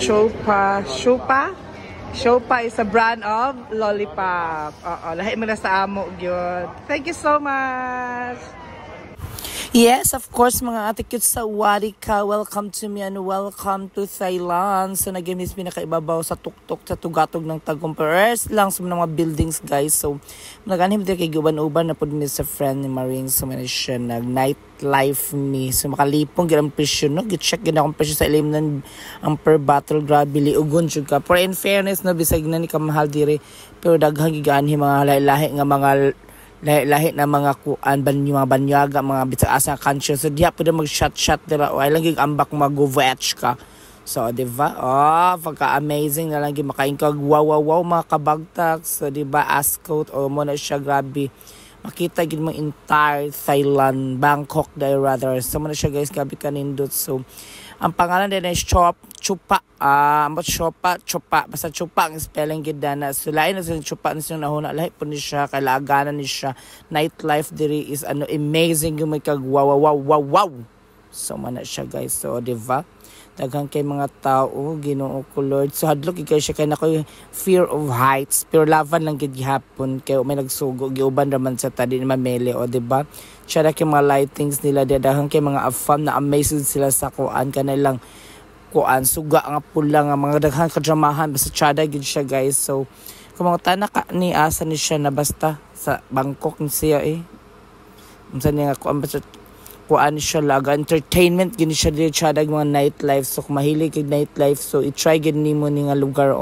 Chopa. Chopa? Chopa is a brand of lollipop. Lahi mo na sa amo, gyud. Thank you so much. Yes, of course, mga ate cute sa Warika. Welcome to me and welcome to Thailand. So, nag-miss pinakaibabaw sa tuktok, sa tugatog ng Tagumpares lang sa mga buildings, guys. So, nag-anim din kay Guban-Uban na po din sa friend ni Marine. So, may siya nag-nightlife ni. So, makalipong ginang presyo, no? Get-check gina akong presyo sa ilim ng ang per bottle. Grabe, liugon siya ka. Pero in fairness, no, bisag na ni kamahal dire. Pero daghang gigaan mga lahi nga mga lahi na mga kuan mga banyaga mga bitsa asa conscious so diha pwede mag shot diba o ay lang ambak mag-veg ka so diba pagka amazing na lang makaingkag wow mga kabagtak so diba Ascot o mo na siya grabe makita gid mo entire Thailand Bangkok rather so mo na siya guys grabe kanindot so ang pangalan din is Chupa. Chupa. Basta Chupa ang spelling gid na. So lain na sa Chupa na siya nahuna. Lahi po ni siya. Kalaganan ni siya. Nightlife diri is amazing yung may kag wow. So man na siya guys. So diba? Daghang kay mga tao. Ginoo ko Lord. So hadlok ikay siya kay na ko fear of heights. Pero lavan lang gid gihapon. Kay may nagsugo. Giuban raman sa tadi ni Mamele. O diba? Siya na kay mga lightings nila. Daghang kay mga afam na amazing sila sa kuan. Kanilang kuan suga nga pula nga mga daghang kadramahan basta tsada gid siya guys so kung mga tanak ni asa ni siya na basta sa Bangkok ni siya unsa niya nga kuan siya laga entertainment gini siya dili tsada mga nightlife so kung mahilig kay nightlife so i-try gid nimo ni nga lugar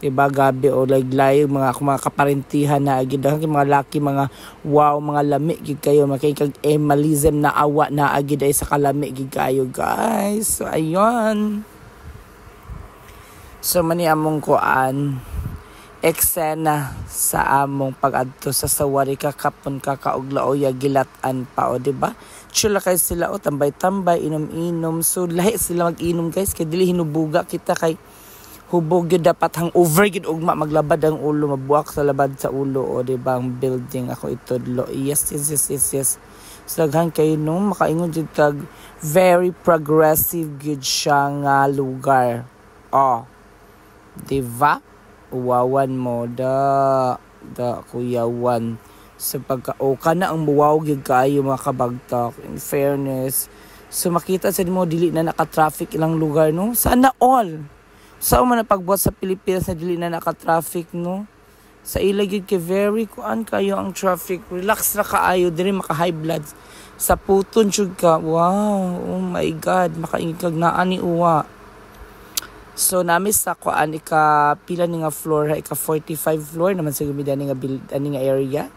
diba gabi laylay mga kaparentihan na agid mga laki mga wow mga lami gid kayo makikag emalism na awa na agid ay sa kalami gid kayo guys so ayun so mani among kuan eksena sa among pag-adto sa Sawarika kapon kakauglaoya gilatan pa diba chula kay sila tambay-tambay inom-inom so lahi sila mag-inom guys kay dili hinubuga kita kay hubog yun dapat hangover yun ugma maglabad ang ulo mabuak sa labad sa ulo diba ang building ako itudlo yes so daghan kayo nung makaingon jud kag very progressive good siya nga lugar diba uwawan mo da kuyawan sa pagka kana ang buwaw gyud kaayo mga kabagtak in fairness so makita sa mo dili na naka-traffic ilang lugar no sana all sa man na pagbuhat sa Pilipinas na dili na naka-traffic no sa ila gyud kay very kuan kayo ang traffic relax ra kaayo diri maka high blood sa puton jud ka wow oh my god makaingkag naa ni uwa so nami sa kuan ika pila ni nga floor ika 45 floor naman sa gumida ni nga nga area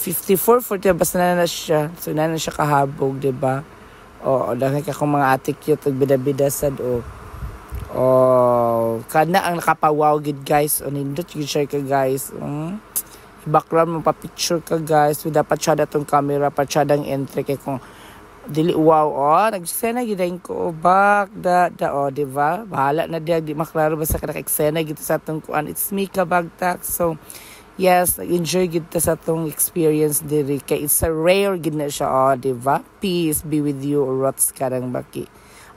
54 40 basta na siya so na siya kahabog diba dahil ka kung mga ate cute bida-bida sad kana ang nakapawaw gid guys nindot gid share ka guys background mo pa picture ka guys so dapat siya datong camera pa siya dang entry kay kung dili wow nagsena gid ko back diba bahala na di maklaro basta ka eksena gid sa atong kuan it's me kabagtak so yes enjoy gid ta sa atong experience diri kay it's a rare gid na siya diba peace be with you rots karang baki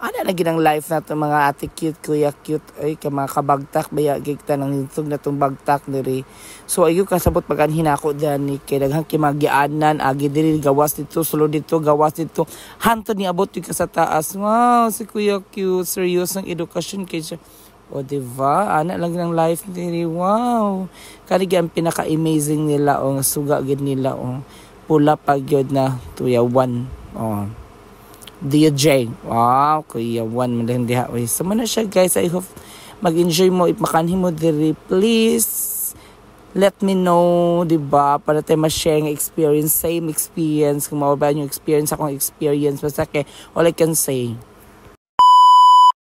na ginang life na to mga ate cute, kuya cute, ay ka mga kabagtak, baya gigta ng nitog na itong bagtak diri. So ayo kasabot pag-anhin ako dyan, kay daghang kimagianan, agi diri, gawas dito, sulod dito, gawas dito, hantod ni abot yung ka sa taas. Wow, si kuya cute, seryosong edukasyon kay siya. Diba? Ana lang ng life diri, wow. Karigi ang pinaka-amazing nila, suga gid nila, pula pag yun na tuyawan, DJ. Wow, kuya one man diha. So man na siya guys. I hope mag-enjoy mo makanhi mo diri. Please let me know, diba? Para tayo ma-share ng experience, same experience. Kung mao ba yung experience akong experience basta kay all I can say